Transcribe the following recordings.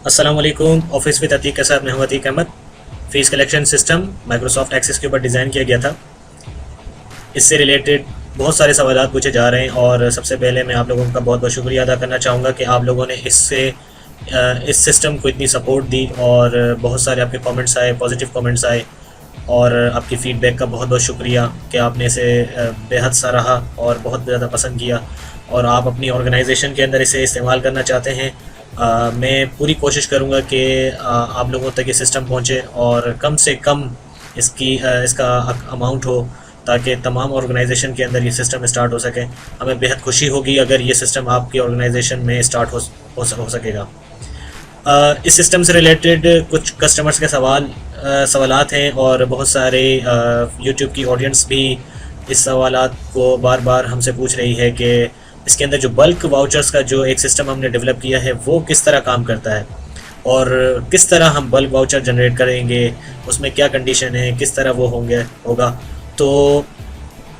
अस्सलाम वालेकुम। Office with Atiq के साथ मैं हूं Atiq Ahmed. Fees collection system Microsoft Access के ऊपर डिज़ाइन किया गया था। इससे रिलेटेड बहुत सारे सवालात पूछे जा रहे हैं और सबसे पहले मैं आप लोगों का बहुत बहुत शुक्रिया अदा करना चाहूँगा कि आप लोगों ने इस सिस्टम को इतनी सपोर्ट दी और बहुत सारे आपके कमेंट्स आए, पॉजिटिव कमेंट्स आए और आपकी फ़ीडबैक का बहुत बहुत शुक्रिया कि आपने इसे बेहद सराहा और बहुत ज़्यादा पसंद किया और आप अपनी ऑर्गेनाइजेशन के अंदर इसे इस्तेमाल करना चाहते हैं। मैं पूरी कोशिश करूँगा कि आप लोगों तक ये सिस्टम पहुँचे और कम से कम इसका अमाउंट हो ताकि तमाम ऑर्गेनाइजेशन के अंदर ये सिस्टम स्टार्ट हो सके। हमें बेहद खुशी होगी अगर ये सिस्टम आपकी ऑर्गेनाइजेशन में स्टार्ट हो सकेगा। इस सिस्टम से रिलेटेड कुछ कस्टमर्स के सवालात हैं और बहुत सारे यूट्यूब की ऑडियंस भी इस सवालात को बार बार हमसे पूछ रही है कि इसके अंदर जो बल्क वाउचर्स का जो एक सिस्टम हमने डेवलप किया है वो किस तरह काम करता है और किस तरह हम बल्क वाउचर जनरेट करेंगे, उसमें क्या कंडीशन है, किस तरह वो होगा। तो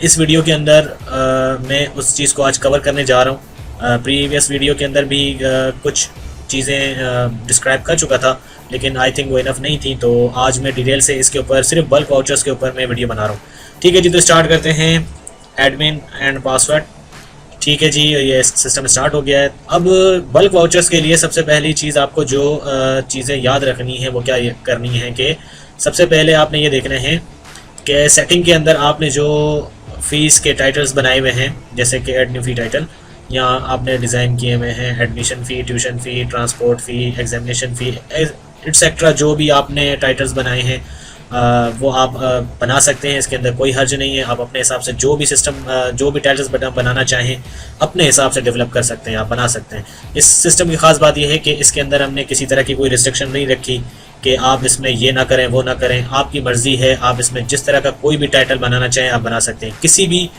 इस वीडियो के अंदर मैं उस चीज़ को आज कवर करने जा रहा हूँ। प्रीवियस वीडियो के अंदर भी कुछ चीज़ें डिस्क्राइब कर चुका था लेकिन आई थिंक वो इनफ नहीं थी, तो आज मैं डिटेल से इसके ऊपर सिर्फ बल्क वाउचर्स के ऊपर मैं वीडियो बना रहा हूँ। ठीक है जी, तो स्टार्ट करते हैं। Admin and password. ठीक है जी, ये सिस्टम स्टार्ट हो गया है। अब बल्क वाउचर्स के लिए सबसे पहली चीज़ आपको जो चीज़ें याद रखनी है वो क्या करनी है कि सबसे पहले आपने ये देखना है कि सेटिंग के अंदर आपने जो फ़ीस के टाइटल्स बनाए हुए हैं जैसे कि एड न्यू फ़ी टाइटल, यहाँ आपने डिज़ाइन किए हुए हैं admission fee, tuition fee, transport fee, examination fee etcetera. जो भी आपने टाइटल्स बनाए हैं वो आप बना सकते हैं। इसके अंदर कोई हर्ज नहीं है। आप अपने हिसाब से जो भी टाइटल्स बनाना चाहें अपने हिसाब से डेवलप कर सकते हैं, आप बना सकते हैं। इस सिस्टम की ख़ास बात यह है कि इसके अंदर हमने किसी तरह की कोई रिस्ट्रिक्शन नहीं रखी कि आप इसमें ये ना करें वो ना करें। आपकी मर्ज़ी है, आप इसमें जिस तरह का कोई भी टाइटल बनाना चाहें आप बना सकते हैं। किसी भी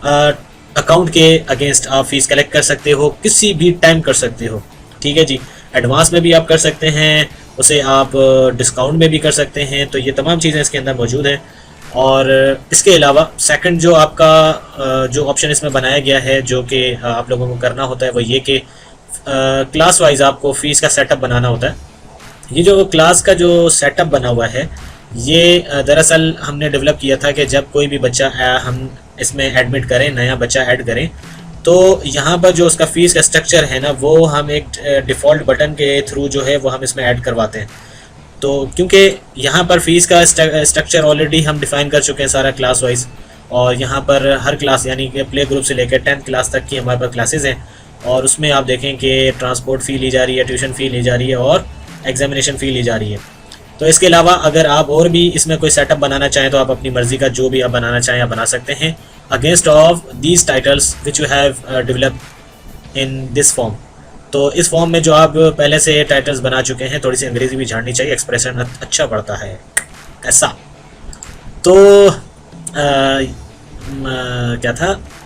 अकाउंट के अगेंस्ट आप फ़ीस कलेक्ट कर सकते हो, किसी भी टाइम कर सकते हो। ठीक है जी, एडवांस में भी आप कर सकते हैं, उसे आप डिस्काउंट में भी कर सकते हैं। तो ये तमाम चीज़ें इसके अंदर मौजूद हैं। और इसके अलावा सेकंड जो आपका जो ऑप्शन इसमें बनाया गया है जो कि आप लोगों को करना होता है वो ये कि क्लास वाइज आपको फ़ीस का सेटअप बनाना होता है। ये जो क्लास का जो सेटअप बना हुआ है ये दरअसल हमने डेवलप किया था कि जब कोई भी बच्चा हम इसमें एडमिट करें, नया बच्चा ऐड करें, तो यहाँ पर जो उसका फ़ीस का स्ट्रक्चर है ना वो हम एक डिफ़ॉल्ट बटन के थ्रू जो है वो हम इसमें ऐड करवाते हैं। तो क्योंकि यहाँ पर फ़ीस का स्ट्रक्चर ऑलरेडी हम डिफ़ाइन कर चुके हैं सारा क्लास वाइज, और यहाँ पर हर क्लास यानी कि प्ले ग्रुप से लेकर 10th क्लास तक की हमारे पास क्लासेज़ हैं और उसमें आप देखें कि ट्रांसपोर्ट फ़ी ली जा रही है, ट्यूशन फ़ी ली जा रही है और एग्जामिनेशन फ़ी ली जा रही है। तो इसके अलावा अगर आप और भी इसमें कोई सेटअप बनाना चाहें तो आप अपनी मर्ज़ी का जो भी आप बनाना चाहें आप बना सकते हैं against of these titles which you have developed in this form. तो इस फॉर्म में जो आप पहले से टाइटल्स बना चुके हैं, थोड़ी सी अंग्रेज़ी भी झाड़नी चाहिए, एक्सप्रेशन अच्छा पड़ता है ऐसा। तो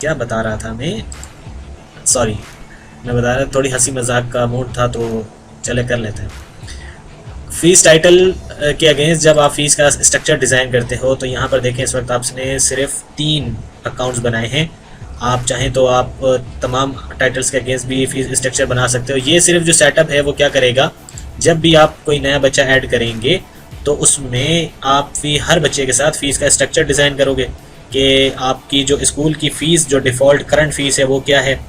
क्या बता रहा था मैं, सॉरी मैं बता रहा, थोड़ी हंसी मजाक का मूड था तो चले कर लेते हैं। फ़ीस टाइटल के अगेंस्ट जब आप फ़ीस का स्ट्रक्चर डिज़ाइन करते हो तो यहाँ पर देखें इस वक्त आपने सिर्फ 3 अकाउंट्स बनाए हैं। आप चाहें तो आप तमाम टाइटल्स के अगेंस्ट भी फ़ीस स्ट्रक्चर बना सकते हो। ये सिर्फ जो सेटअप है वो क्या करेगा, जब भी आप कोई नया बच्चा ऐड करेंगे तो उसमें आप हर बच्चे के साथ फ़ीस का स्ट्रक्चर डिज़ाइन करोगे कि आपकी जो स्कूल की फ़ीस जो डिफ़ॉल्ट करंट फ़ीस है वो क्या है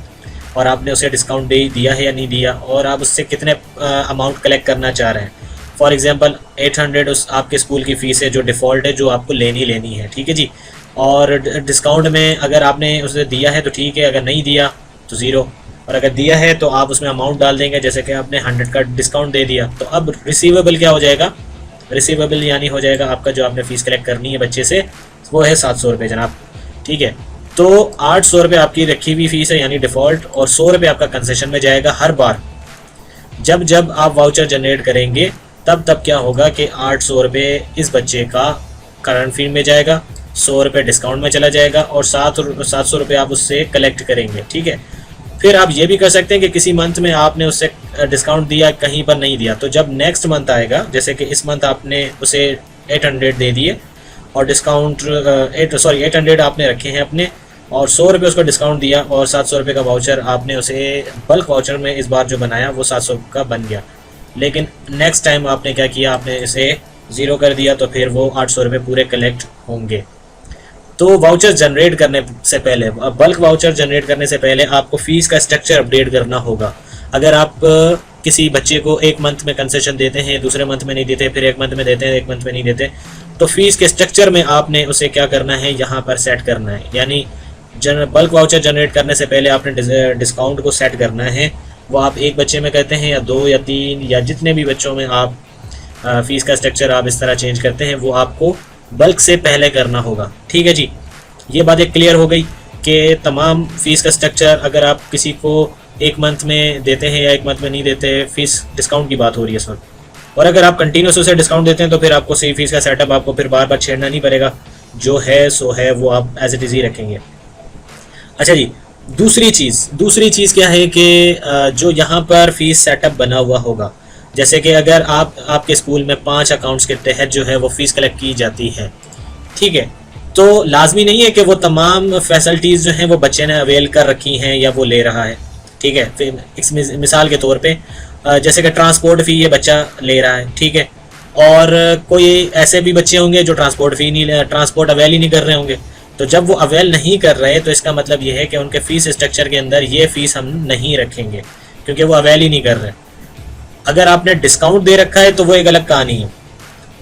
और आपने उसे डिस्काउंट दिया है या नहीं दिया और आप उससे कितने अमाउंट कलेक्ट करना चाह रहे हैं। फॉर एग्जांपल 800 उस आपके स्कूल की फ़ीस है जो डिफ़ॉल्ट है, जो आपको लेनी है। ठीक है जी, और डिस्काउंट में अगर आपने उसे दिया है तो ठीक है, अगर नहीं दिया तो ज़ीरो, और अगर दिया है तो आप उसमें अमाउंट डाल देंगे जैसे कि आपने 100 का डिस्काउंट दे दिया। तो अब रिसीवेबल क्या हो जाएगा, रिसीवेबल यानी हो जाएगा आपका जो आपने फ़ीस कलेक्ट करनी है बच्चे से वो है 700 रुपये जनाब। ठीक है, तो 800 रुपये आपकी रखी हुई फ़ीस है यानी डिफ़ॉल्ट, और 100 रुपये आपका कंसेशन में जाएगा हर बार। जब आप वाउचर जनरेट करेंगे तब क्या होगा कि 800 रुपये इस बच्चे का करंट फ़ी में जाएगा, 100 रुपये डिस्काउंट में चला जाएगा और 700 रुपये आप उससे कलेक्ट करेंगे। ठीक है, फिर आप ये भी कर सकते हैं कि किसी मंथ में आपने उससे डिस्काउंट दिया, कहीं पर नहीं दिया, तो जब नेक्स्ट मंथ आएगा, जैसे कि इस मंथ आपने उसे 800 दे दिए और डिस्काउंट 800 आपने रखे हैं अपने और 100 रुपये उसका डिस्काउंट दिया और 700 रुपये का वाउचर आपने उसे बल्क वाउचर में इस बार जो बनाया वो 700 का बन गया। लेकिन नेक्स्ट टाइम आपने क्या किया, आपने इसे 0 कर दिया, तो फिर वो 800 रुपये पूरे कलेक्ट होंगे। तो वाउचर जनरेट करने से पहले, बल्क वाउचर जनरेट करने से पहले आपको फ़ीस का स्ट्रक्चर अपडेट करना होगा। अगर आप किसी बच्चे को एक मंथ में कंसेशन देते हैं, दूसरे मंथ में नहीं देते, फिर एक मंथ में देते हैं, एक मंथ में नहीं देते, तो फीस के स्ट्रक्चर में आपने उसे क्या करना है, यहाँ पर सेट करना है। यानी बल्क वाउचर जनरेट करने से पहले आपने डिस्काउंट को सेट करना है। वो आप एक बच्चे में करते हैं या 2 या 3 या जितने भी बच्चों में आप फ़ीस का स्ट्रक्चर आप इस तरह चेंज करते हैं, वो आपको बल्क से पहले करना होगा। ठीक है जी, ये बातें क्लियर हो गई कि तमाम फ़ीस का स्ट्रक्चर अगर आप किसी को एक मंथ में देते हैं या एक मंथ में नहीं देते, फ़ीस डिस्काउंट की बात हो रही है इस वक्त। और अगर आप कंटिन्यूस उसे डिस्काउंट देते हैं तो फिर आपको सही फ़ीस का सेटअप आपको फिर बार बार छेड़ना नहीं पड़ेगा, जो है सो है, वो आप एज इट इज़ ही रखेंगे। अच्छा जी, दूसरी चीज़ क्या है कि जो यहाँ पर फ़ीस सेटअप बना हुआ होगा, जैसे कि अगर आपके स्कूल में 5 अकाउंट्स के तहत जो है वो फ़ीस कलेक्ट की जाती है, ठीक है, तो लाजमी नहीं है कि वो तमाम फैसिलिटीज़ जो हैं वो बच्चे ने अवेल कर रखी हैं या वो ले रहा है। ठीक है, फिर इस मिसाल के तौर पे जैसे कि ट्रांसपोर्ट फ़ी ये बच्चा ले रहा है, ठीक है, और कोई ऐसे भी बच्चे होंगे जो ट्रांसपोर्ट अवेल ही नहीं कर रहे होंगे। तो जब वो अवेल नहीं कर रहे तो इसका मतलब ये है कि उनके फ़ीस स्ट्रक्चर के अंदर ये फ़ीस हम नहीं रखेंगे, क्योंकि वो अवेल ही नहीं कर रहे। अगर आपने डिस्काउंट दे रखा है तो वो एक अलग कहानी है।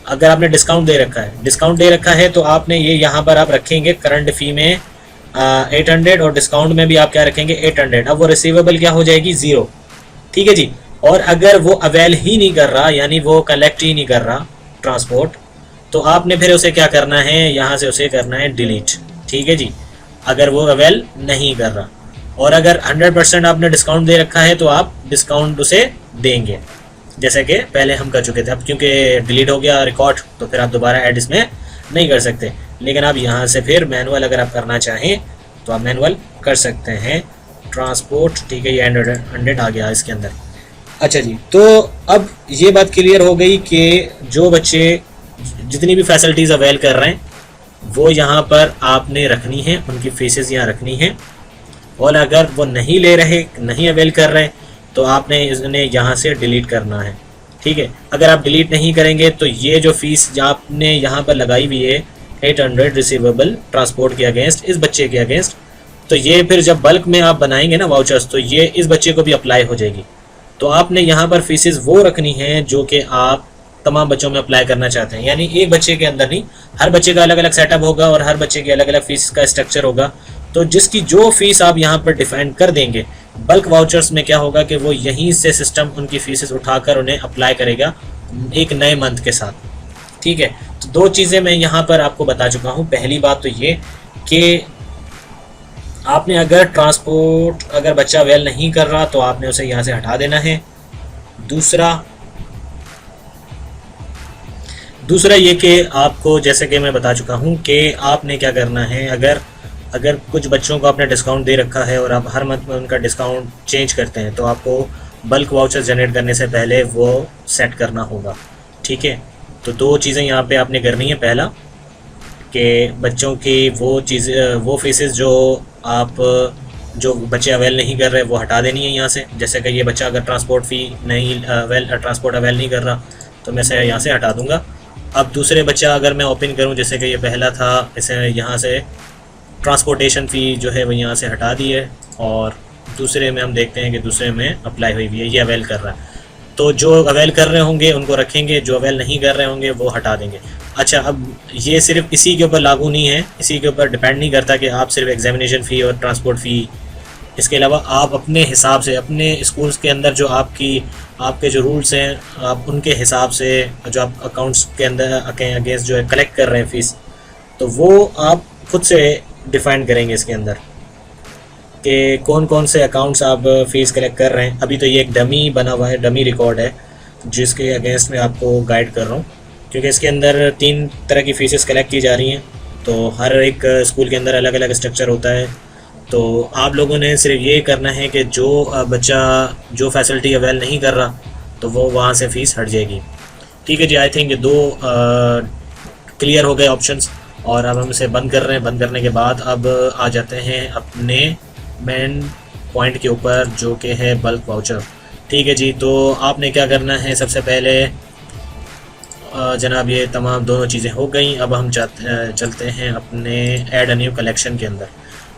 अगर आपने डिस्काउंट दे रखा है तो आपने ये यहाँ पर आप रखेंगे करंट फ़ी में 800 और डिस्काउंट में भी आप क्या रखेंगे 800। अब वो रिसीवेबल क्या हो जाएगी 0। ठीक है जी। और अगर वो अवेल ही नहीं कर रहा, यानी वो कलेक्ट ही नहीं कर रहा ट्रांसपोर्ट, तो आपने फिर उसे क्या करना है, यहाँ से उसे करना है डिलीट। ठीक है जी, अगर वो अवेल नहीं कर रहा। और अगर 100% आपने डिस्काउंट दे रखा है तो आप डिस्काउंट उसे देंगे, जैसे कि पहले हम कर चुके थे। अब क्योंकि डिलीट हो गया रिकॉर्ड तो फिर आप दोबारा ऐड इसमें नहीं कर सकते, लेकिन आप यहाँ से फिर मैनुअल अगर आप करना चाहें तो आप मैनुअल कर सकते हैं। ट्रांसपोर्ट, ठीक है, ये 100 आ गया इसके अंदर। अच्छा जी, तो अब ये बात क्लियर हो गई कि जो बच्चे जितनी भी फैसिलिटीज़ अवेल कर रहे हैं वो यहाँ पर आपने रखनी है, उनकी फीसेस यहाँ रखनी है। और अगर वो नहीं ले रहे, नहीं अवेल कर रहे, तो आपने इन्हें यहाँ से डिलीट करना है। ठीक है, अगर आप डिलीट नहीं करेंगे तो ये जो फीस आपने यहाँ पर लगाई हुई है 800 रिसीवेबल ट्रांसपोर्ट के अगेंस्ट, इस बच्चे के अगेंस्ट, तो ये फिर जब बल्क में आप बनाएंगे ना वाउचर्स, तो ये इस बच्चे को भी अप्लाई हो जाएगी। तो आपने यहाँ पर फीसेस वो रखनी है जो कि आप तमाम बच्चों में अप्लाई करना चाहते हैं। यानी एक बच्चे के अंदर नहीं, हर बच्चे का अलग अलग सेटअप होगा और हर बच्चे की अलग अलग फीस का स्ट्रक्चर होगा। तो जिसकी जो फीस आप यहाँ पर डिफाइन कर देंगे, बल्क वाउचर्स में क्या होगा कि वो यहीं से सिस्टम उनकी फीसेस उठाकर उन्हें अप्लाई करेगा एक नए मंथ के साथ। ठीक है, तो दो चीज़ें मैं यहाँ पर आपको बता चुका हूँ। पहली बात तो ये कि आपने अगर ट्रांसपोर्ट अगर बच्चा अवेल नहीं कर रहा तो आपने उसे यहाँ से हटा देना है। दूसरा ये कि आपको, जैसे कि मैं बता चुका हूँ, कि आपने क्या करना है, अगर कुछ बच्चों को आपने डिस्काउंट दे रखा है और आप हर मंथ में उनका डिस्काउंट चेंज करते हैं, तो आपको बल्क वाउचर जनरेट करने से पहले वो सेट करना होगा। ठीक है, तो दो चीज़ें यहाँ पे आपने करनी है। पहला कि बच्चों की वो फीसेस जो बच्चे अवेल नहीं कर रहे वो हटा देनी है यहाँ से। जैसे कि ये बच्चा अगर ट्रांसपोर्ट अवेल नहीं कर रहा तो मैं इसे यहाँ से हटा दूँगा। अब दूसरे बच्चा अगर मैं ओपन करूँ, जैसे कि ये पहला था, इसे यहाँ से ट्रांसपोर्टेशन फ़ी जो है वो यहाँ से हटा दी है, और दूसरे में हम देखते हैं कि दूसरे में अप्लाई हुई हुई है, ये अवेल कर रहा है। तो जो अवेल कर रहे होंगे उनको रखेंगे, जो अवेल नहीं कर रहे होंगे वो हटा देंगे। अच्छा, अब ये सिर्फ इसी के ऊपर लागू नहीं है, इसी के ऊपर डिपेंड नहीं करता कि आप सिर्फ एग्जामिनेशन फ़ी और ट्रांसपोर्ट फ़ी, इसके अलावा आप अपने हिसाब से अपने स्कूल्स के अंदर जो आपके जो रूल्स हैं, आप उनके हिसाब से जो आप अकाउंट्स के अंदर अगेंस्ट जो है कलेक्ट कर रहे हैं फ़ीस, तो वो आप खुद से डिफ़ाइन करेंगे इसके अंदर कि कौन कौन से अकाउंट्स आप फ़ीस कलेक्ट कर रहे हैं। अभी तो ये एक डमी बना हुआ है, डमी रिकॉर्ड है, जिसके अगेंस्ट में आपको गाइड कर रहा हूँ, क्योंकि इसके अंदर 3 तरह की फ़ीसेस कलेक्ट की जा रही हैं। तो हर एक स्कूल के अंदर अलग अलग स्ट्रक्चर होता है। तो आप लोगों ने सिर्फ ये करना है कि जो बच्चा जो फैसिलिटी अवेल नहीं कर रहा तो वो वहाँ से फ़ीस हट जाएगी। ठीक है जी, आई थिंक ये 2 क्लियर हो गए ऑप्शंस, और अब हम इसे बंद कर रहे हैं। बंद करने के बाद अब आ जाते हैं अपने मेन पॉइंट के ऊपर, जो कि है बल्क वाउचर। ठीक है जी, तो आपने क्या करना है, सबसे पहले जनाब ये तमाम दोनों चीज़ें हो गई। अब हम चलते हैं अपने ऐड अ न्यू कलेक्शन के अंदर।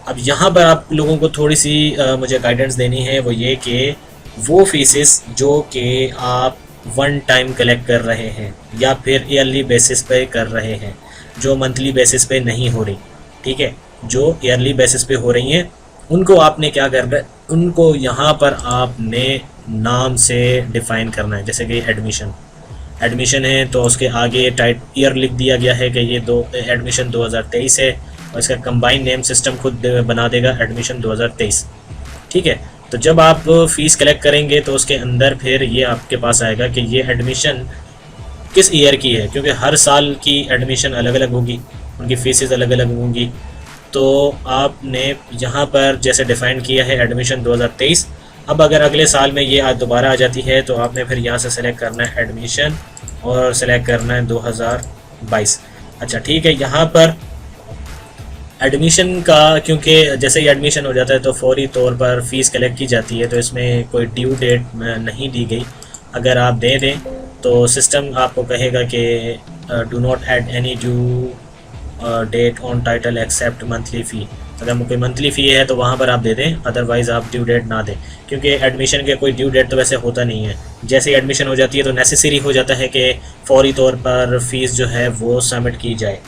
अब यहाँ पर आप लोगों को थोड़ी सी मुझे गाइडेंस देनी है, वो ये कि वो फीसेस जो कि आप वन टाइम कलेक्ट कर रहे हैं या फिर ईयरली बेसिस पे कर रहे हैं, जो मंथली बेसिस पे नहीं हो रही, ठीक है, जो ईयरली बेसिस पे हो रही हैं, उनको आपने क्या करना है, उनको यहाँ पर आपने नाम से डिफ़ाइन करना है। जैसे कि एडमिशन है तो उसके आगे टाइट ईयर लिख दिया गया है कि ये एडमिशन 2023 है, और इसका कंबाइंड नेम सिस्टम खुद बना देगा एडमिशन 2023। ठीक है, तो जब आप फ़ीस कलेक्ट करेंगे तो उसके अंदर फिर ये आपके पास आएगा कि ये एडमिशन किस ईयर की है, क्योंकि हर साल की एडमिशन अलग अलग होगी, उनकी फ़ीसेस अलग अलग होंगी। तो आपने यहाँ पर जैसे डिफ़ाइन किया है एडमिशन 2023, अब अगर अगले साल में ये आज दोबारा आ जाती है तो आपने फिर यहाँ से सेलेक्ट करना है एडमिशन और सेलेक्ट करना है 2022। अच्छा ठीक है, यहाँ पर एडमिशन का, क्योंकि जैसे ही एडमिशन हो जाता है तो फौरी तौर पर फ़ीस कलेक्ट की जाती है, तो इसमें कोई ड्यू डेट नहीं दी गई। अगर आप दे दें तो सिस्टम आपको कहेगा कि do not add any due date on title except monthly fee. अगर कोई मंथली फ़ी है तो वहाँ पर आप दे दें, अदरवाइज़ आप ड्यू डेट ना दें, क्योंकि एडमिशन के कोई ड्यू डेट तो वैसे होता नहीं है। जैसे ही एडमिशन हो जाती है तो नेसेसरी हो जाता है कि फ़ौरी तौर पर फ़ीस जो है वो सबमिट की जाए।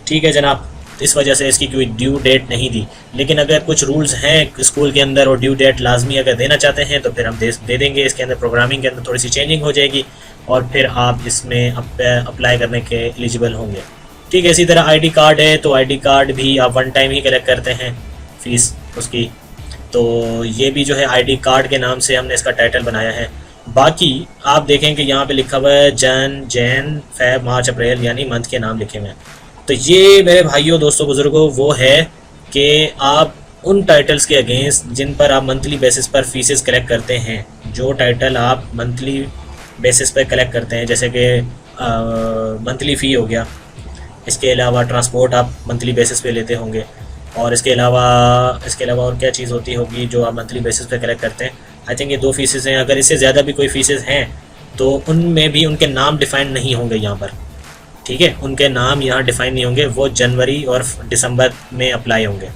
ठीक है जनाब, इस वजह से इसकी कोई ड्यू डेट नहीं दी। लेकिन अगर कुछ रूल्स हैं स्कूल के अंदर और ड्यू डेट लाजमी अगर देना चाहते हैं तो फिर हम दे देंगे। इसके अंदर प्रोग्रामिंग के अंदर थोड़ी सी चेंजिंग हो जाएगी और फिर आप इसमें अप्लाई करने के एलिजिबल होंगे। ठीक है, इसी तरह आईडी कार्ड है तो आईडी कार्ड भी आप वन टाइम ही कलेक्ट करते हैं फ़ीस उसकी, तो ये भी जो है आईडी कार्ड के नाम से हमने इसका टाइटल बनाया है। बाकी आप देखें कि यहाँ पे लिखा हुआ है जैन फेब मार्च अप्रैल, यानी मंथ के नाम लिखे हुए हैं। तो ये मेरे भाइयों दोस्तों बुज़ुर्गों वो है कि आप उन टाइटल्स के अगेंस्ट जिन पर आप मंथली बेसिस पर फीसेस कलेक्ट करते हैं, जो टाइटल आप मंथली बेसिस पर कलेक्ट करते हैं, जैसे कि मंथली फ़ी हो गया, इसके अलावा ट्रांसपोर्ट आप मंथली बेसिस पे लेते होंगे, और इसके अलावा और क्या चीज़ होती होगी जो आप मंथली बेसिस पे कलेक्ट करते हैं। आई थिंक ये 2 फीसेस हैं। अगर इससे ज़्यादा भी कोई फीसेस हैं तो उनमें भी उनके नाम डिफ़ाइन नहीं होंगे यहाँ पर। ठीक है, उनके नाम यहाँ डिफ़ाइन नहीं होंगे, वो जनवरी और दिसंबर में अप्लाई होंगे।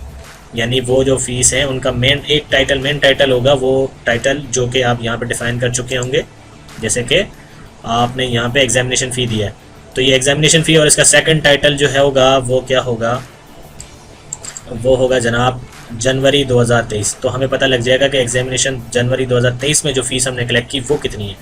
यानी वो जो फ़ीस है उनका मेन टाइटल होगा, वो टाइटल जो कि आप यहाँ पर डिफ़ाइन कर चुके होंगे। जैसे कि आपने यहाँ पर एग्ज़ामिनेशन फ़ी दिया है तो ये एग्ज़ामिनेशन फ़ी, और इसका सेकंड टाइटल जो है होगा वो क्या होगा, वो होगा जनाब जनवरी 2023। तो हमें पता लग जाएगा कि एग्ज़ामिनेशन जनवरी 2023 में जो फ़ीस हमने कलेक्ट की वो कितनी है।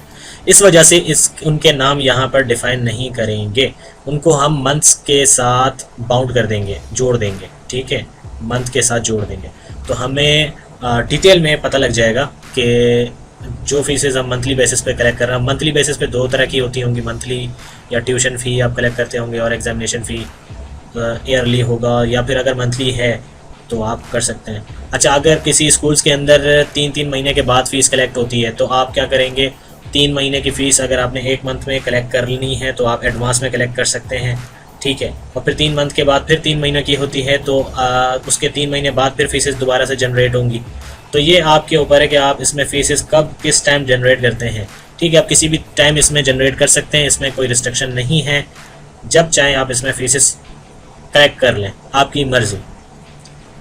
इस वजह से उनके नाम यहाँ पर डिफ़ाइन नहीं करेंगे, उनको हम मंथ्स के साथ बाउंड कर देंगे, जोड़ देंगे। ठीक है, मंथ के साथ जोड़ देंगे तो हमें डिटेल में पता लग जाएगा कि जो फीसेस हम मंथली बेसिस पे कलेक्ट कर रहे हैं। मंथली बेसिस पे 2 तरह की होती होंगी, मंथली या ट्यूशन फ़ी आप कलेक्ट करते होंगे, और एग्ज़ामिनेशन फ़ी ईयरली होगा, या फिर अगर मंथली है तो आप कर सकते हैं। अच्छा, अगर किसी स्कूल्स के अंदर 3-3 महीने के बाद फ़ीस कलेक्ट होती है तो आप क्या करेंगे, 3 महीने की फ़ीस अगर आपने 1 मंथ में कलेक्ट करनी है तो आप एडवांस में कलेक्ट कर सकते हैं। ठीक है, और फिर 3 मंथ के बाद फिर 3 महीने की होती है तो उसके 3 महीने बाद फिर फीसेस दोबारा से जनरेट होंगी। तो ये आपके ऊपर है कि आप इसमें फीसेस कब किस टाइम जनरेट करते हैं। ठीक है, आप किसी भी टाइम इसमें जनरेट कर सकते हैं, इसमें कोई रिस्ट्रिक्शन नहीं है, जब चाहें आप इसमें फीसेस कलेक्ट कर लें, आपकी मर्ज़ी।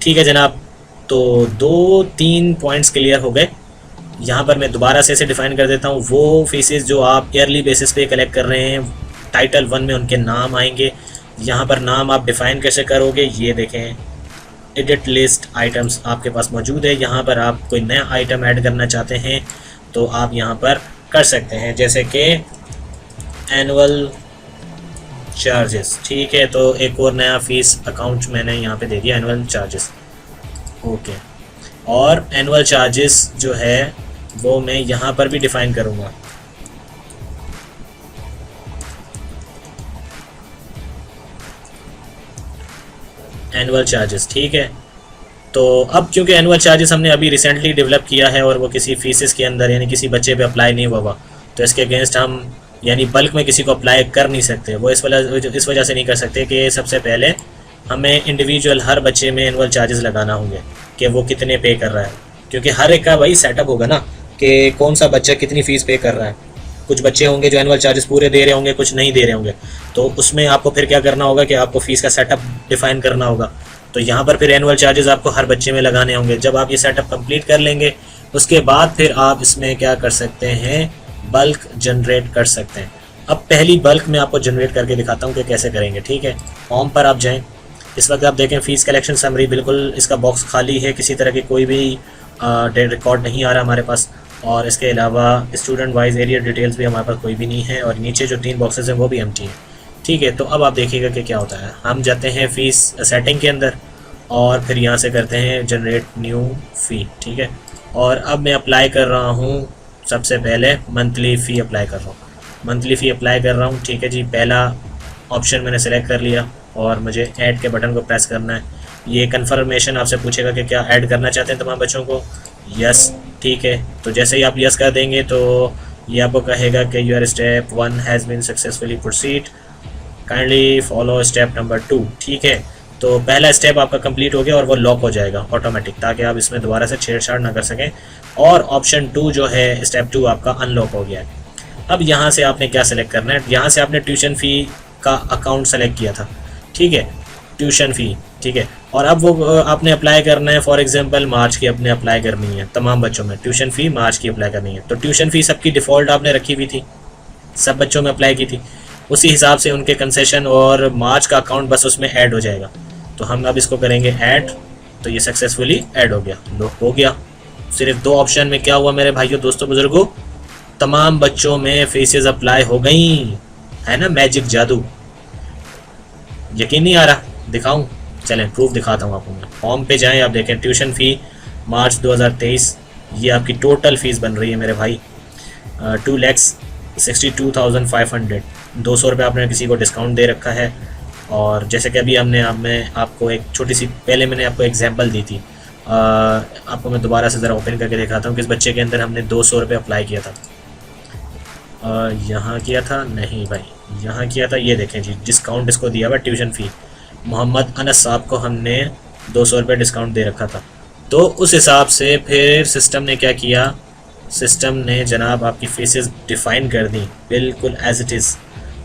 ठीक है जनाब, तो 2-3 पॉइंट्स क्लियर हो गए। यहाँ पर मैं दोबारा से इसे डिफ़ाइन कर देता हूँ। वो फीसेस जो आप ईयरली बेसिस पे कलेक्ट कर रहे हैं, टाइटल 1 में उनके नाम आएंगे। यहाँ पर नाम आप डिफ़ाइन कैसे करोगे, ये देखें, एडिट लिस्ट आइटम्स आपके पास मौजूद है। यहाँ पर आप कोई नया आइटम ऐड करना चाहते हैं तो आप यहाँ पर कर सकते हैं, जैसे कि एनुअल चार्जेस। ठीक है, तो एक और नया फ़ीस अकाउंट मैंने यहाँ पे दे दिया, एनुअल चार्जेस। ओके, और एनुअल चार्जेस जो है वो मैं यहाँ पर भी डिफ़ाइन करूँगा। एनुअल चार्जेस, ठीक है। तो अब क्योंकि एनुअल चार्जेस हमने अभी रिसेंटली डेवलप किया है और वो किसी फीसेस के अंदर यानी किसी बच्चे पे अप्लाई नहीं हुआ, तो इसके अगेंस्ट हम यानी बल्क में किसी को अप्लाई कर नहीं सकते। वो इस वजह से नहीं कर सकते कि सबसे पहले हमें इंडिविजुअल हर बच्चे में एनुअल चार्जेस लगाना होंगे कि वो कितने पे कर रहा है, क्योंकि हर एक का वही सेटअप होगा ना। कि कौन सा बच्चा कितनी फ़ीस पे कर रहा है। कुछ बच्चे होंगे जो एनुअल चार्जेस पूरे दे रहे होंगे, कुछ नहीं दे रहे होंगे, तो उसमें आपको फिर क्या करना होगा कि आपको फ़ीस का सेटअप डिफ़ाइन करना होगा। तो यहाँ पर फिर एनुअल चार्जेस आपको हर बच्चे में लगाने होंगे। जब आप ये सेटअप कंप्लीट कर लेंगे उसके बाद फिर आप इसमें क्या कर सकते हैं, बल्क जनरेट कर सकते हैं। अब पहली बल्क में आपको जनरेट करके दिखाता हूँ कि कैसे करेंगे। ठीक है, होम पर आप जाएँ। इस वक्त आप देखें फ़ीस कलेक्शन समरी, बिल्कुल इसका बॉक्स खाली है, किसी तरह की कोई भी रिकॉर्ड नहीं आ रहा हमारे पास। और इसके अलावा स्टूडेंट वाइज एरिया डिटेल्स भी हमारे पास कोई भी नहीं है, और नीचे जो 3 बॉक्सेस हैं वो भी एम्प्टी हैं। ठीक है, तो अब आप देखिएगा कि क्या होता है। हम जाते हैं फ़ीस सेटिंग के अंदर और फिर यहाँ से करते हैं जनरेट न्यू फ़ी। ठीक है, और अब मैं अप्लाई कर रहा हूँ, सबसे पहले मंथली फ़ी अप्लाई कर रहा हूँ। मंथली फ़ी अप्लाई कर रहा हूँ। ठीक है जी, पहला ऑप्शन मैंने सेलेक्ट कर लिया और मुझे ऐड के बटन को प्रेस करना है। ये कन्फर्मेशन आपसे पूछेगा कि क्या ऐड करना चाहते हैं तमाम बच्चों को। यस, ठीक है, तो जैसे ही आप यस कर देंगे तो ये आपको कहेगा कि your step 1 has been successfully proceed, kindly follow step number 2। ठीक है, तो पहला स्टेप आपका कंप्लीट हो गया और वो लॉक हो जाएगा ऑटोमेटिक, ताकि आप इसमें दोबारा से छेड़छाड़ ना कर सकें। और ऑप्शन 2 जो है, स्टेप 2 आपका अनलॉक हो गया है। अब यहाँ से आपने क्या सेलेक्ट करना है, यहाँ से आपने ट्यूशन फ़ी का अकाउंट सेलेक्ट किया था। ठीक है, ट्यूशन फ़ी। ठीक है, और अब वो आपने अप्लाई करना है। फॉर एग्जांपल मार्च की अपने अप्लाई करनी है तमाम बच्चों में, ट्यूशन फ़ी मार्च की अप्लाई करनी है। तो ट्यूशन फ़ी सबकी डिफ़ॉल्ट आपने रखी हुई थी, सब बच्चों में अप्लाई की थी, उसी हिसाब से उनके कंसेशन और मार्च का अकाउंट बस उसमें ऐड हो जाएगा। तो हम अब इसको करेंगे ऐड, तो ये सक्सेसफुली ऐड हो गया। लो, हो गया। सिर्फ 2 ऑप्शन में क्या हुआ मेरे भाइयों दोस्तों बुजुर्गों, तमाम बच्चों में फेसेस अप्लाई हो गई है ना, मैजिक जादू। यकीन नहीं आ रहा, दिखाऊं? चलें प्रूफ दिखाता हूँ आपको मैं। होम पे जाएं, आप देखें ट्यूशन फ़ी मार्च 2023, ये आपकी टोटल फ़ीस बन रही है मेरे भाई 2,62,500। 200 रुपये आपने किसी को डिस्काउंट दे रखा है। और जैसे कि अभी मैं आपको एक छोटी सी, पहले मैंने आपको एग्जांपल दी थी, आपको मैं दोबारा से ज़रा ओपन करके दिखाता हूँ कि इस बच्चे के अंदर हमने 200 रुपये अप्लाई किया था। यहाँ किया था नहीं भाई, यहाँ किया था। ये देखें जी, डिस्काउंट इसको दिया हुआ ट्यूशन फ़ी, मोहम्मद अनस साहब को हमने 200 रुपये डिस्काउंट दे रखा था। तो उस हिसाब से फिर सिस्टम ने क्या किया, सिस्टम ने जनाब आपकी फ़ीसेस डिफ़ाइन कर दी बिल्कुल एज इट इज़।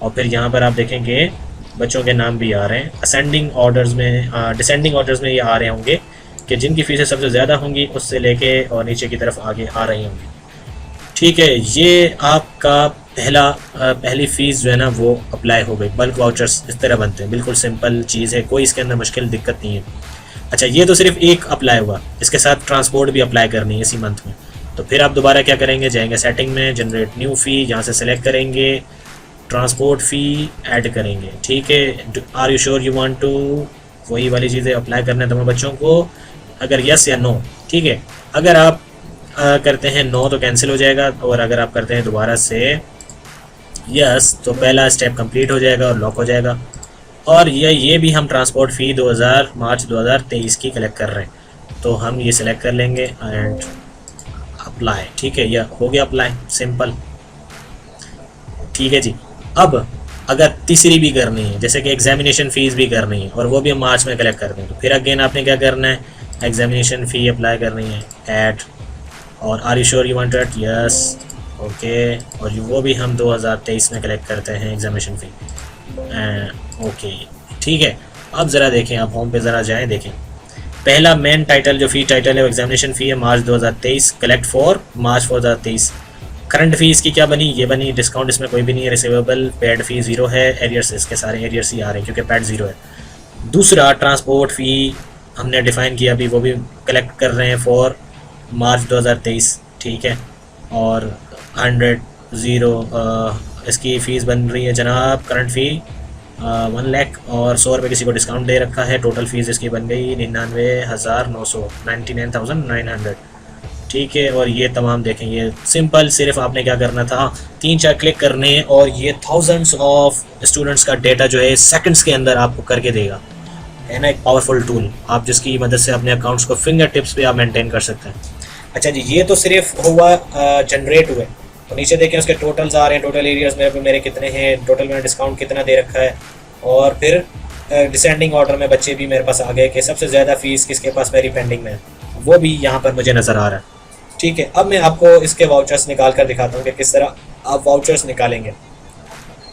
और फिर यहाँ पर आप देखेंगे बच्चों के नाम भी आ रहे हैं असेंडिंग ऑर्डर्स में, डिसेंडिंग ऑर्डर्स में ये आ रहे होंगे कि जिनकी फ़ीसें सबसे ज़्यादा होंगी उससे लेके और नीचे की तरफ आगे आ रही होंगी। ठीक है, ये आपका पहली फ़ीस जो है ना वो अप्लाई हो गई। बल्क वाउचर्स इस तरह बनते हैं, बिल्कुल सिंपल चीज़ है, कोई इसके अंदर मुश्किल दिक्कत नहीं है। अच्छा, ये तो सिर्फ एक अप्लाई हुआ, इसके साथ ट्रांसपोर्ट भी अप्लाई करनी है इसी मंथ में। तो फिर आप दोबारा क्या करेंगे, जाएंगे सेटिंग में, जनरेट न्यू फ़ी, यहाँ से सेलेक्ट करेंगे, ट्रांसपोर्ट फ़ी ऐड करेंगे। ठीक है, are you sure you want to, वही वाली चीज़ें अप्लाई करना है तुम्हारे बच्चों को, अगर यस या नो। ठीक है, अगर आप करते हैं नो तो कैंसिल हो जाएगा, और अगर आप करते हैं दोबारा से यस तो पहला स्टेप कंप्लीट हो जाएगा और लॉक हो जाएगा। और ये भी हम ट्रांसपोर्ट फ़ी मार्च 2023 की कलेक्ट कर रहे हैं, तो हम ये सिलेक्ट कर लेंगे एंड अप्लाई। ठीक है, यह हो गया अप्लाई, सिंपल। ठीक है जी, अब अगर तीसरी भी करनी है, जैसे कि एग्जामिनेशन फ़ीस भी करनी है और वो भी हम मार्च में कलेक्ट करते हैं, तो फिर अगेन आपने क्या करना है, एग्जामिनेशन फ़ी अप्लाई करनी है, ऐड, और are you sure you want it, yes, okay. और वो भी हम 2023 में कलेक्ट करते हैं एग्जामिनेशन फ़ी, ओके। ठीक है, अब ज़रा देखें, आप होम पे ज़रा जाएं, देखें पहला मेन टाइटल जो फ़ी टाइटल है वो एग्जामिनेशन फ़ी है मार्च 2023, कलेक्ट फॉर मार्च 2023। करंट फ़ी इसकी क्या बनी, ये बनी, डिस्काउंट इसमें कोई भी नहीं है, रिसीवेबल पेड फ़ी 0 है, एरियर्स इसके सारे एरियर्स ही आ रहे हैं क्योंकि पेड 0 है। दूसरा ट्रांसपोर्ट फ़ी हमने डिफ़ाइन किया अभी, वो भी कलेक्ट कर रहे हैं फॉर मार्च 2023। ठीक है, और 100 इसकी फ़ीस बन रही है जनाब, करंट फ़ी 1 लाख, और 100 रुपये किसी को डिस्काउंट दे रखा है। टोटल फ़ीस इसकी बन गई 99,900, 99,900। ठीक है, और ये तमाम देखें, ये सिंपल, सिर्फ आपने क्या करना था, 3-4 क्लिक करने और ये थाउजेंड्स ऑफ स्टूडेंट्स का डेटा जो है सेकंड्स के अंदर आपको करके देगा, है ना। एक पावरफुल टूल आप जिसकी मदद से अपने अकाउंट्स को फिंगर टिप्स पे आप मेंटेन कर सकते हैं। अच्छा जी, ये तो सिर्फ हुआ जनरेट हुए, तो नीचे देखें उसके टोटल्स आ रहे हैं, टोटल एरियाज़ मेरे कितने हैं, टोटल मैंने डिस्काउंट कितना दे रखा है, और फिर डिसेंडिंग ऑर्डर में बच्चे भी मेरे पास आ गए कि सबसे ज़्यादा फ़ीस किसके पास मेरी पेंडिंग में है, वो भी यहाँ पर मुझे नज़र आ रहा है। ठीक है, अब मैं आपको इसके वाउचर्स निकाल कर दिखाता हूँ कि किस तरह आप वाउचर्स निकालेंगे।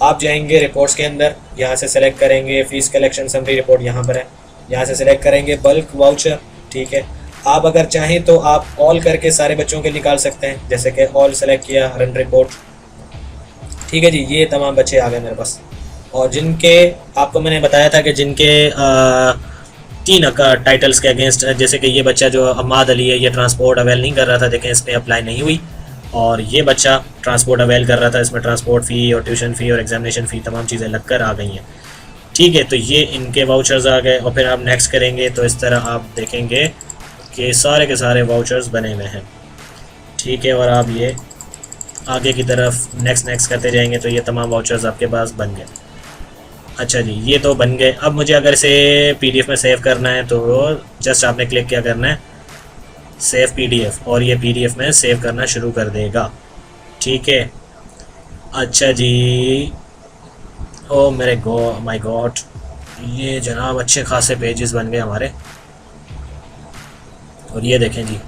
आप जाएंगे रिपोर्ट्स के अंदर, यहाँ से सेलेक्ट करेंगे फीस कलेक्शन समरी रिपोर्ट, यहाँ पर है, यहाँ से सेलेक्ट करेंगे बल्क वाउचर। ठीक है, आप अगर चाहें तो आप ऑल करके सारे बच्चों के निकाल सकते हैं, जैसे कि ऑल सेलेक्ट किया, रन रिपोर्ट। ठीक है जी, ये तमाम बच्चे आ गए मेरे पास। और जिनके आपको मैंने बताया था कि जिनके 3 टाइटल्स के अगेंस्ट, जैसे कि ये बच्चा जो अम्माद अली है, ये ट्रांसपोर्ट अवेल नहीं कर रहा था, देखें इसमें अप्लाई नहीं हुई। और ये बच्चा ट्रांसपोर्ट अवेल कर रहा था, इसमें ट्रांसपोर्ट फ़ी और ट्यूशन फ़ी और एग्जामिनेशन फ़ी तमाम चीज़ें लग कर आ गई हैं। ठीक है, तो ये इनके वाउचर्स आ गए। और फिर आप नेक्स्ट करेंगे तो इस तरह आप देखेंगे कि सारे के सारे वाउचर्स बने हुए हैं। ठीक है, और आप ये आगे की तरफ नेक्स्ट करते जाएंगे तो ये तमाम वाउचर्स आपके पास बन गए। अच्छा जी, ये तो बन गए। अब मुझे अगर इसे पीडीएफ में सेव करना है तो जस्ट आपने क्लिक क्या करना है, सेव पीडीएफ, और ये पीडीएफ में सेव करना शुरू कर देगा। ठीक है, अच्छा जी, ओ मेरे माय गॉड, ये जनाब अच्छे खासे पेजेस बन गए हमारे। और ये देखें जी,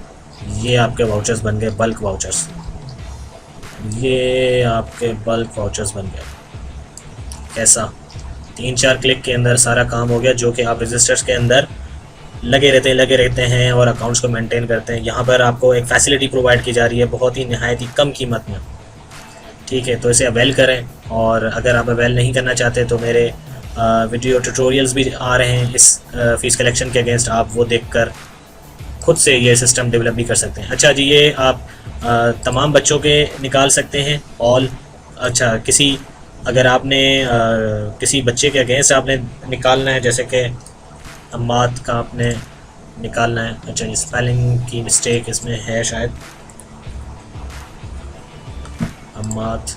ये आपके वाउचर्स बन गए, बल्क वाउचर्स, ये आपके बल्क वाउचर्स बन गए। कैसा 3-4 क्लिक के अंदर सारा काम हो गया, जो कि आप रजिस्टर्स के अंदर लगे रहते हैं और अकाउंट्स को मेंटेन करते हैं। यहाँ पर आपको एक फैसिलिटी प्रोवाइड की जा रही है बहुत ही नहायत ही कम कीमत में। ठीक है, तो इसे अवेल करें। और अगर आप अवेल नहीं करना चाहते तो मेरे वीडियो ट्यूटोरियल्स भी आ रहे हैं इस फ़ीस कलेक्शन के अगेंस्ट, आप वो देखकर खुद से ये सिस्टम डेवलप भी कर सकते हैं। अच्छा जी, ये आप तमाम बच्चों के निकाल सकते हैं ऑल। अच्छा, अगर आपने किसी बच्चे के अगेंस्ट आपने निकालना है, जैसे कि अम्माद का आपने निकालना है। अच्छा, ये स्पेलिंग की मिस्टेक इसमें है शायद, अम्माद,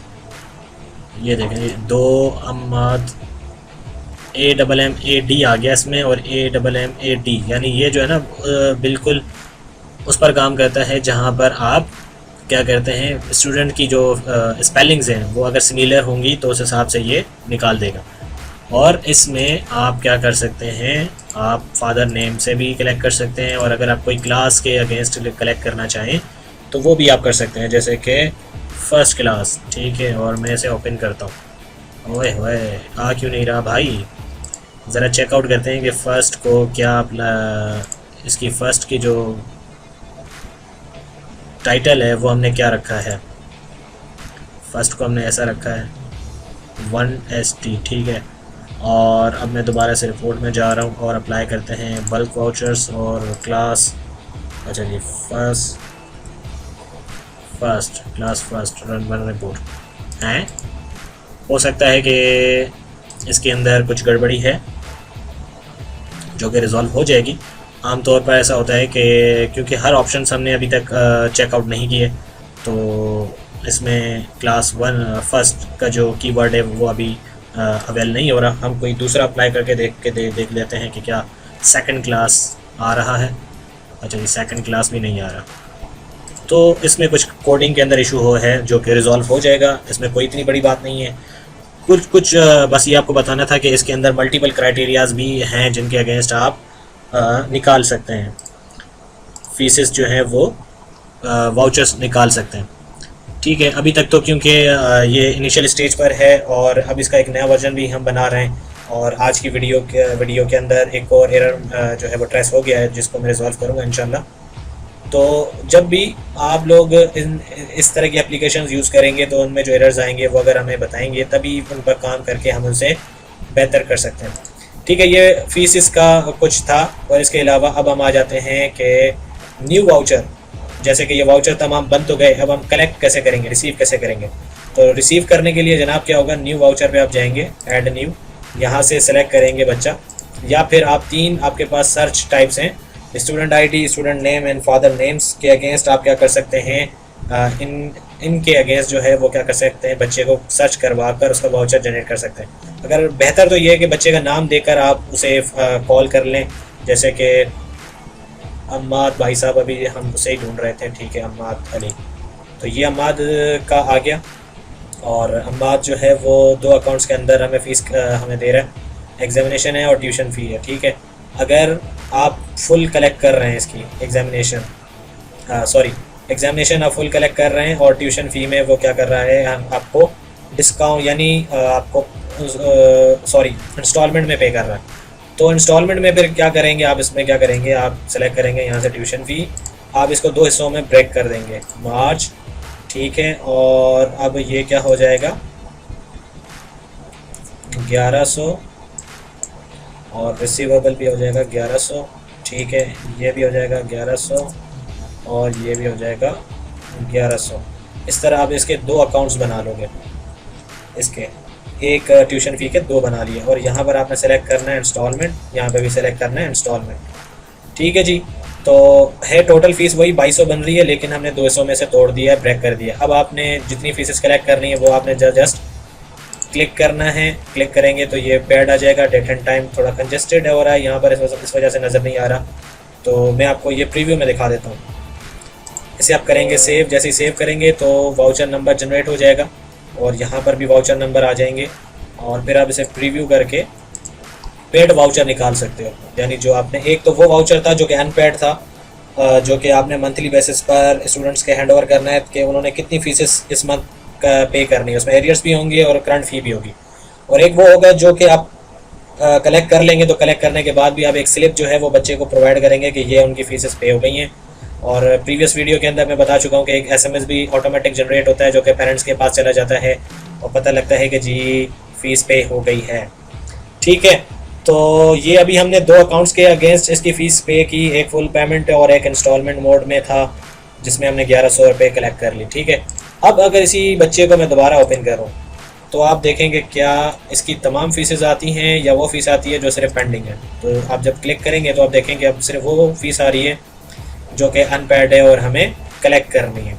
ये देखें 2 अम्माद, AMMAD आ गया इसमें, और AMMAD, यानी ये जो है ना बिल्कुल उस पर काम करता है जहाँ पर आप क्या करते हैं, स्टूडेंट की जो स्पेलिंग्स हैं वो अगर सिमिलर होंगी तो उस हिसाब से ये निकाल देगा। और इसमें आप क्या कर सकते हैं, आप फादर नेम से भी कलेक्ट कर सकते हैं, और अगर आप कोई क्लास के अगेंस्ट कलेक्ट करना चाहें तो वो भी आप कर सकते हैं, जैसे कि फ़र्स्ट क्लास। ठीक है, और मैं इसे ओपन करता हूँ। ओए होए, आ क्यों नहीं रहा भाई, ज़रा चेकआउट करते हैं कि फ़र्स्ट को क्या इसकी फ़र्स्ट की जो टाइटल है वो हमने क्या रखा है। फ़र्स्ट को हमने ऐसा रखा है 1ST। ठीक है, और अब मैं दोबारा से रिपोर्ट में जा रहा हूँ और अप्लाई करते हैं बल्क वाउचर्स और क्लास। अच्छा जी, फर्स्ट रन रिपोर्ट हैं। हो सकता है कि इसके अंदर कुछ गड़बड़ी है जो कि रिज़ॉल्व हो जाएगी। आमतौर पर ऐसा होता है कि क्योंकि हर ऑप्शन हमने अभी तक चेकआउट नहीं किए, तो इसमें क्लास 1 फर्स्ट का जो कीवर्ड है वो अभी अवेल नहीं हो रहा। हम कोई दूसरा अप्लाई करके देख लेते हैं कि क्या सेकंड क्लास आ रहा है। अच्छा जी, सेकंड क्लास भी नहीं आ रहा, तो इसमें कुछ कोडिंग के अंदर इशू है जो कि रिज़ॉल्व हो जाएगा। इसमें कोई इतनी बड़ी बात नहीं है। कुछ बस ये आपको बताना था कि इसके अंदर मल्टीपल क्राइटेरियाज़ भी हैं जिनके अगेंस्ट आप निकाल सकते हैं, फीसेस जो है वो वाउचर्स निकाल सकते हैं। ठीक है, अभी तक तो क्योंकि ये इनिशियल स्टेज पर है और अब इसका एक नया वर्जन भी हम बना रहे हैं, और आज की वीडियो के अंदर एक और एरर जो है वो ट्रेस हो गया है, जिसको मैं रिजॉल्व करूँगा इंशाल्लाह। तो जब भी आप लोग इस तरह की एप्लीकेशंस यूज़ करेंगे तो उनमें जो एरर्स आएंगे वो अगर हमें बताएंगे, तभी उन पर काम करके हम उनसे बेहतर कर सकते हैं। ठीक है, ये फीस इसका कुछ था। और इसके अलावा अब हम आ जाते हैं कि न्यू वाउचर, जैसे कि ये वाउचर तमाम बन तो गए, अब हम कलेक्ट कैसे करेंगे, रिसीव कैसे करेंगे। तो रिसीव करने के लिए जनाब क्या होगा, न्यू वाउचर पे आप जाएंगे, ऐड न्यू, यहाँ से सेलेक्ट करेंगे बच्चा, या फिर आप 3 आपके पास सर्च टाइप्स हैं, student ID, student name and father names के अगेंस्ट आप क्या कर सकते हैं, इनके अगेंस्ट जो है वो क्या कर सकते हैं, बच्चे को सर्च करवा कर उसका वाउचर जनरेट कर सकते हैं। अगर बेहतर तो ये है कि बच्चे का नाम देकर आप उसे कॉल कर लें, जैसे कि अम्माद भाई साहब, अभी हम उसे ही ढूंढ रहे थे। ठीक है, अम्माद अली, तो ये अम्माद का आ गया। और अम्माद जो है वो 2 अकाउंट्स के अंदर हमें फ़ीस हमें दे रहा है, एग्जामिनेशन है और ट्यूशन फ़ी है। ठीक है, अगर आप फुल कलेक्ट कर रहे हैं इसकी एग्जामिनेशन, एग्जामिनेशन आप फुल कलेक्ट कर रहे हैं और ट्यूशन फ़ी में वो क्या कर रहा है, आपको डिस्काउंट यानी आपको सॉरी इंस्टॉलमेंट में पे कर रहा है। तो इंस्टॉलमेंट में फिर क्या करेंगे आप, इसमें क्या करेंगे आप सेलेक्ट करेंगे यहाँ से ट्यूशन फ़ी, आप इसको 2 हिस्सों में ब्रेक कर देंगे, मार्च, ठीक है। और अब ये क्या हो जाएगा 1100 और रिसीवेबल भी हो जाएगा 1100, ठीक है। ये भी हो जाएगा 1100 और ये भी हो जाएगा 1100। इस तरह आप इसके 2 अकाउंट्स बना लोगे, इसके एक ट्यूशन फ़ी के 2 बना लिए। और यहाँ पर आपने सेलेक्ट करना है इंस्टॉलमेंट, यहाँ पे भी सेलेक्ट करना है इंस्टॉलमेंट, ठीक है जी। तो है टोटल फ़ीस वही 2200 बन रही है, लेकिन हमने 200 में से तोड़ दिया है, ब्रेक कर दिया। अब आपने जितनी फ़ीसेस कलेक्ट करनी है वो आपने जस्ट क्लिक करना है। क्लिक करेंगे तो ये पैड आ जाएगा। डेट एंड टाइम थोड़ा कंजेस्टेड हो रहा है यहाँ पर, इस वजह से नज़र नहीं आ रहा, तो मैं आपको ये प्रीव्यू में दिखा देता हूँ। इसे आप करेंगे सेव, जैसे ही सेव करेंगे तो वाउचर नंबर जनरेट हो जाएगा और यहाँ पर भी वाउचर नंबर आ जाएंगे। और फिर आप इसे प्रीव्यू करके पेड वाउचर निकाल सकते हो, यानी जो आपने एक तो वो वाउचर था जो कि अनपेड था, जो कि आपने मंथली बेसिस पर स्टूडेंट्स के हैंडओवर करना है कि उन्होंने कितनी फीसेस इस मंथ का पे करनी है, उसमें एरियर्स भी होंगे और करंट फ़ी भी होगी। और एक वो होगा जो कि आप कलेक्ट कर लेंगे, तो कलेक्ट करने के बाद भी आप एक स्लिप जो है वो बच्चे को प्रोवाइड करेंगे कि ये उनकी फ़ीसेस पे हो गई हैं। और प्रीवियस वीडियो के अंदर मैं बता चुका हूँ कि एक SMS भी ऑटोमेटिक जनरेट होता है जो कि पेरेंट्स के पास चला जाता है और पता लगता है कि जी फ़ीस पे हो गई है, ठीक है। तो ये अभी हमने 2 अकाउंट्स के अगेंस्ट इसकी फ़ीस पे की, एक फुल पेमेंट और एक इंस्टॉलमेंट मोड में था जिसमें हमने 1100 रुपये कलेक्ट कर ली, ठीक है। अब अगर इसी बच्चे को मैं दोबारा ओपन करूँ तो आप देखेंगे क्या इसकी तमाम फ़ीसेस आती हैं या वो फ़ीस आती है जो सिर्फ पेंडिंग है। तो आप जब क्लिक करेंगे तो आप देखेंगे अब सिर्फ वो फ़ीस आ रही है जो कि अनपेड है और हमें कलेक्ट करनी है,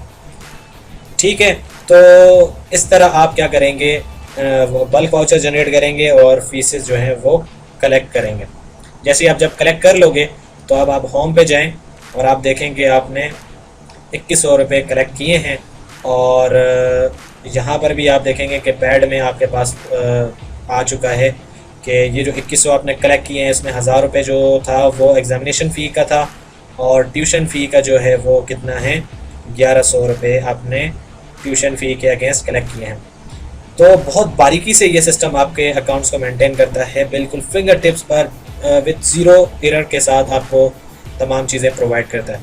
ठीक है। तो इस तरह आप क्या करेंगे, बल्क वाउचर जनरेट करेंगे और फीसेस जो हैं वो कलेक्ट करेंगे। जैसे आप जब कलेक्ट कर लोगे तो अब आप होम पे जाएं और आप देखेंगे आपने 2100 रुपये कलेक्ट किए हैं। और यहाँ पर भी आप देखेंगे कि पैड में आपके पास आ चुका है कि ये जो 2100 आपने कलेक्ट किए हैं इसमें 1000 रुपये जो था वो एग्ज़ामिनेशन फ़ी का था और ट्यूशन फ़ी का जो है वो कितना है 1100 रुपये आपने ट्यूशन फ़ी के अगेंस्ट कलेक्ट किए हैं। तो बहुत बारीकी से ये सिस्टम आपके अकाउंट्स को मेंटेन करता है, बिल्कुल फिंगर टिप्स पर विद ज़ीरो एरर के साथ आपको तमाम चीज़ें प्रोवाइड करता है।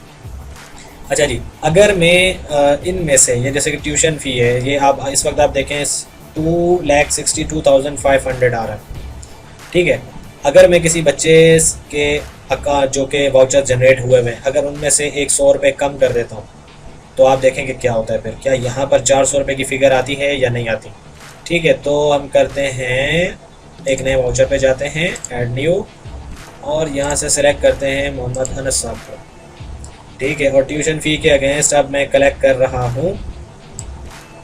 अच्छा जी, अगर मैं इनमें से ये जैसे कि ट्यूशन फ़ी है, ये आप इस वक्त आप देखें 2,62,500 आ रहा है, ठीक है। अगर मैं किसी बच्चे के जो के वाउचर जनरेट हुए हुए हैं अगर उनमें से 100 रुपये कम कर देता हूँ तो आप देखेंगे क्या होता है। फिर क्या यहाँ पर 400 रुपये की फ़िगर आती है या नहीं आती, ठीक है। तो हम करते हैं एक नए वाउचर पे जाते हैं, ऐड न्यू, और यहाँ से सेलेक्ट करते हैं मोहम्मद अनस साहब को, ठीक है। और ट्यूशन फ़ी के अगेंस्ट अब मैं कलेक्ट कर रहा हूँ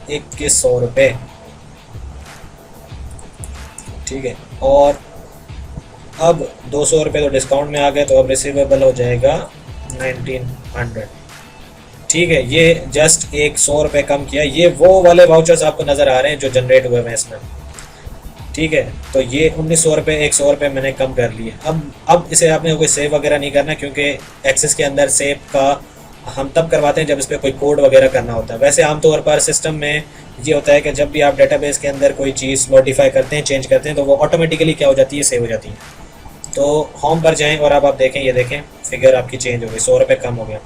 2100 रुपये, ठीक है। और अब 200 रुपये तो डिस्काउंट में आ गए, तो अब रिसीवेबल हो जाएगा 1900, ठीक है। ये जस्ट 100 रुपये कम किया। ये वो वाले वाउचर्स आपको नज़र आ रहे हैं जो जनरेट हुए हैं इसमें, ठीक है। तो ये 1900 रुपये 100 रुपये मैंने कम कर लिए। अब इसे आपने कोई सेव वगैरह नहीं करना, क्योंकि एक्सेस के अंदर सेव का हम तब करवाते हैं जब इस पर कोई कोड वगैरह करना होता है। वैसे आमतौर पर सिस्टम में ये होता है कि जब भी आप डेटाबेस के अंदर कोई चीज़ मॉडिफाई करते हैं, चेंज करते हैं, तो वो ऑटोमेटिकली क्या हो जाती है, सेव हो जाती है। तो होम पर जाएं और अब आप देखें, ये देखें फिगर आपकी चेंज हो गई, 100 रुपये कम हो गया।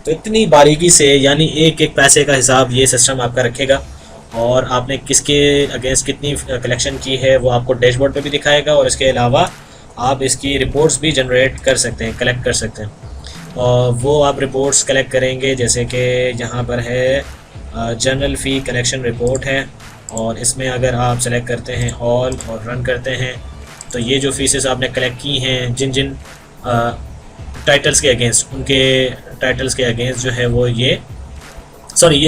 तो इतनी बारीकी से, यानी एक एक पैसे का हिसाब ये सिस्टम आपका रखेगा और आपने किसके अगेंस्ट कितनी कलेक्शन की है वो आपको डैशबोर्ड पे भी दिखाएगा। और इसके अलावा आप इसकी रिपोर्ट्स भी जनरेट कर सकते हैं, कलेक्ट कर सकते हैं। और वो आप रिपोर्ट्स कलेक्ट करेंगे, जैसे कि यहाँ पर है जनरल फ़ी कलेक्शन रिपोर्ट है, और इसमें अगर आप सेलेक्ट करते हैं ऑल और रन करते हैं तो ये जो फीसेस आपने कलेक्ट की हैं जिन जिन टाइटल्स के अगेंस्ट, उनके टाइटल्स के अगेंस्ट जो है वो ये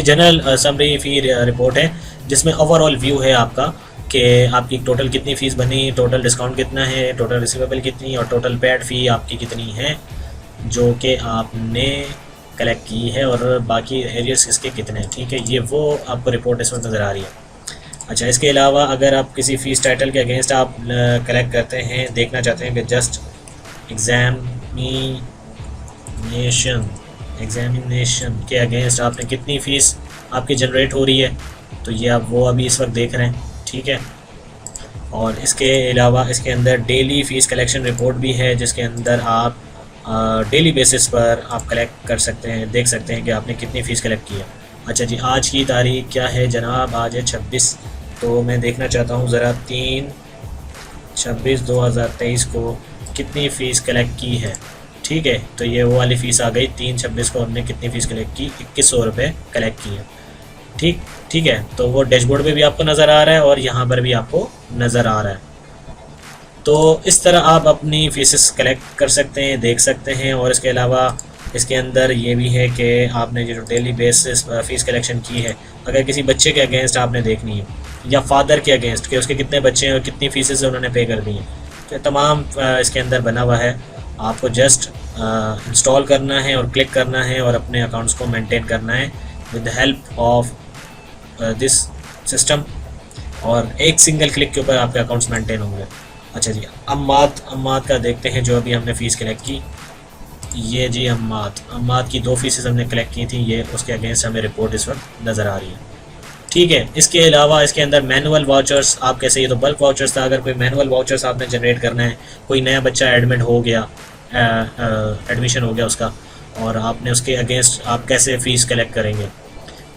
जनरल समरी फ़ी रिपोर्ट है, जिसमें ओवरऑल व्यू है आपका कि आपकी टोटल कितनी फ़ीस बनी, टोटल डिस्काउंट कितना है, टोटल रिसीवेबल कितनी और टोटल पेड फ़ी आपकी कितनी है जो कि आपने कलेक्ट की है, और बाकी एरियर्स इसके कितने हैं, ठीक है। ये वो आपको रिपोर्ट इसमें नज़र आ रही है। अच्छा, इसके अलावा अगर आप किसी फ़ीस टाइटल के अगेंस्ट आप कलेक्ट करते हैं, देखना चाहते हैं कि जस्ट एग्ज़ामिनेशन एग्जामिनेशन के अगेंस्ट आपने कितनी फ़ीस आपकी जनरेट हो रही है, तो ये आप वो अभी इस वक्त देख रहे हैं, ठीक है। और इसके अलावा इसके अंदर डेली फ़ीस कलेक्शन रिपोर्ट भी है, जिसके अंदर आप डेली बेसिस पर आप कलेक्ट कर सकते हैं, देख सकते हैं कि आपने कितनी फ़ीस कलेक्ट की है। अच्छा जी, आज की तारीख क्या है जनाब? आज है 26। तो मैं देखना चाहता हूँ ज़रा 3/26/2023 को कितनी फ़ीस कलेक्ट की है, ठीक है। तो ये वो वाली फ़ीस आ गई, 3/26 को हमने कितनी फ़ीस कलेक्ट की, 2100 रुपये कलेक्ट की है, ठीक ठीक है। तो वो डैशबोर्ड पे भी आपको नज़र आ रहा है और यहाँ पर भी आपको नज़र आ रहा है। तो इस तरह आप अपनी फ़ीसेस कलेक्ट कर सकते हैं, देख सकते हैं। और इसके अलावा इसके अंदर ये भी है कि आपने जो डेली बेसिस फ़ीस कलेक्शन की है, अगर किसी बच्चे के अगेंस्ट आपने देखनी है या फादर के अगेंस्ट कि उसके कितने बच्चे हैं और कितनी फ़ीसेस उन्होंने पे कर दी हैं, तो तमाम इसके अंदर बना हुआ है। आपको जस्ट इंस्टॉल करना है और क्लिक करना है और अपने अकाउंट्स को मेंटेन करना है with the help of this system, और एक सिंगल क्लिक के ऊपर आपके अकाउंट्स मेंटेन होंगे। अच्छा जी, अम्मात का देखते हैं जो अभी हमने फ़ीस कलेक्ट की। ये जी अम्मात की 2 फ़ीसेस हमने कलेक्ट की थी, ये उसके अगेंस्ट हमें रिपोर्ट इस वक्त नज़र आ रही है, ठीक है। इसके अलावा इसके अंदर मैनुअल वाउचर्स, आप कैसे, ये तो बल्क वाउचर्स था, अगर कोई मैनुअल वाउचर्स आपने जनरेट करना है, कोई नया बच्चा एडमिट हो गया, एडमिशन हो गया उसका, और आपने उसके अगेंस्ट आप कैसे फ़ीस कलेक्ट करेंगे,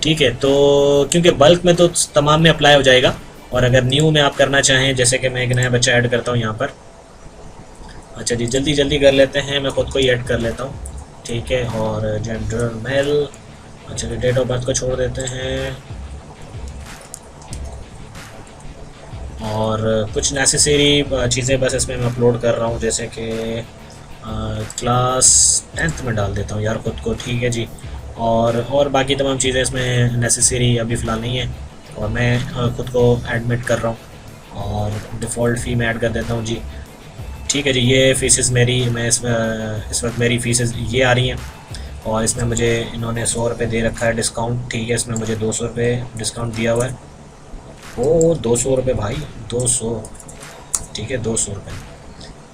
ठीक है। तो क्योंकि बल्क में तो तमाम में अप्लाई हो जाएगा, और अगर न्यू में आप करना चाहें, जैसे कि मैं एक नया बच्चा ऐड करता हूँ यहाँ पर। अच्छा जी, जल्दी जल्दी कर लेते हैं, मैं ख़ुद को ही ऐड कर लेता हूँ, ठीक है। और जेंडर मेल, अच्छा जी, डेट ऑफ बर्थ को छोड़ देते हैं, और कुछ नेसेसरी चीज़ें बस इसमें मैं अपलोड कर रहा हूँ, जैसे कि क्लास 10th में डाल देता हूँ यार ख़ुद को, ठीक है जी। और बाकी तमाम चीज़ें इसमें नेसेसरी अभी फ़िलहाल नहीं है, और मैं ख़ुद को एडमिट कर रहा हूँ, और डिफ़ॉल्ट फ़ी में ऐड कर देता हूँ जी, ठीक है जी। ये फ़ीसेस मेरी, मैं इस वक्त मेरी फ़ीसेस ये आ रही हैं, और इसमें मुझे इन्होंने 100 रुपये दे रखा है डिस्काउंट, ठीक है। इसमें मुझे 200 रुपये डिस्काउंट दिया हुआ है। ओ 200 रुपये भाई, 200, ठीक है, 200 रुपये।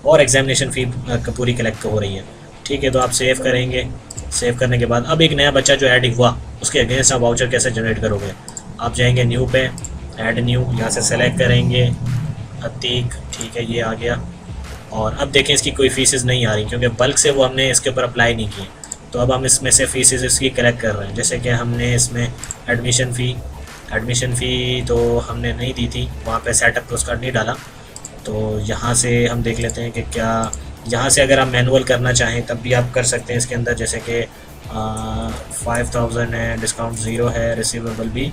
और एग्ज़ामिनेशन फ़ी पूरी कलेक्ट हो रही है, ठीक है। तो आप सेव करेंगे, सेव करने के बाद अब एक नया बच्चा जो ऐड हुआ, उसके अगेंस्ट आप वाउचर कैसे जनरेट करोगे? आप जाएंगे न्यू पे, ऐड न्यू, यहाँ से सेलेक्ट करेंगे अतीक, ठीक है, ये आ गया। और अब देखें इसकी कोई फ़ीसेस नहीं आ रही, क्योंकि बल्क से वो हमने इसके ऊपर अप्लाई नहीं किए। तो अब हम इसमें से फ़ीसेस इसकी कलेक्ट कर रहे हैं, जैसे कि हमने इसमें एडमिशन फ़ी तो हमने नहीं दी थी, वहाँ पे सेटअप पोस्ट कार्ड नहीं डाला। तो यहाँ से हम देख लेते हैं कि क्या, यहाँ से अगर आप मैनुअल करना चाहें तब भी आप कर सकते हैं इसके अंदर, जैसे कि 5000 है, डिस्काउंट 0 है, रिसीवेबल भी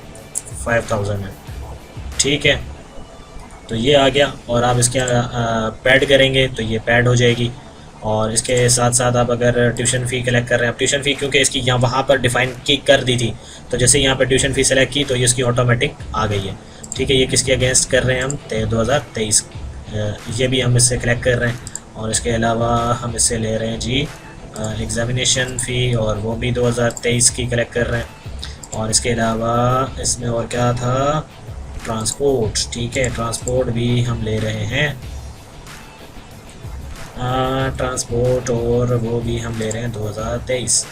5000 है, ठीक है। तो ये आ गया, और आप इसके पैड करेंगे तो ये पैड हो जाएगी। और इसके साथ साथ आप अगर ट्यूशन फ़ी कलेक्ट कर रहे हैं, आप ट्यूशन फ़ी क्योंकि इसकी यहाँ वहाँ पर डिफ़ाइन की कर दी थी, तो जैसे यहाँ पर ट्यूशन फ़ी सेलेक्ट की तो ये इसकी ऑटोमेटिक आ गई है, ठीक है। ये किसके अगेंस्ट कर रहे हैं हम? 2023, ये भी हम इससे कलेक्ट कर रहे हैं। और इसके अलावा हम इससे ले रहे हैं जी एग्ज़ामिनेशन फ़ी, और वो भी 2023 की कलेक्ट कर रहे हैं। और इसके अलावा इसमें और क्या था? ट्रांसपोर्ट, ठीक है, ट्रांसपोर्ट भी हम ले रहे हैं, ट्रांसपोर्ट, और वो भी हम ले रहे हैं 2023,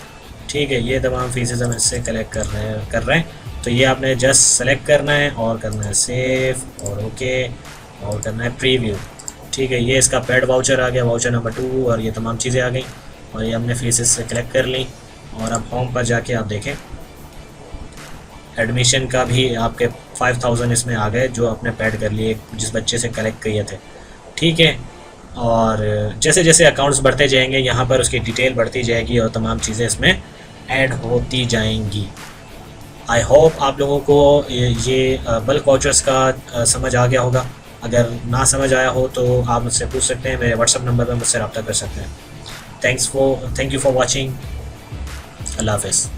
ठीक है। ये तमाम फ़ीसेस हम इससे कलेक्ट कर रहे हैं। तो ये आपने जस्ट सेलेक्ट करना है और करना है सेव और ओके और करना है प्रीव्यू, ठीक है। ये इसका पेड वाउचर आ गया, वाउचर नंबर 2, और ये तमाम चीज़ें आ गई, और ये हमने फ़ीसेस से कलेक्ट कर ली। और अब होम पर जाके आप देखें, एडमिशन का भी आपके 5000 इसमें आ गए जो आपने पेड कर लिए जिस बच्चे से कलेक्ट किए थे, ठीक है। और जैसे जैसे अकाउंट्स बढ़ते जाएंगे यहाँ पर उसकी डिटेल बढ़ती जाएगी और तमाम चीज़ें इसमें ऐड होती जाएंगी। आई होप आप लोगों को ये बल्क वाउचर्स का समझ आ गया होगा। अगर ना समझ आया हो तो आप मुझसे पूछ सकते हैं, मेरे व्हाट्सअप नंबर पर मुझसे रब्ता कर सकते हैं। Thank you for watching. अल्लाह हाफ़िज़।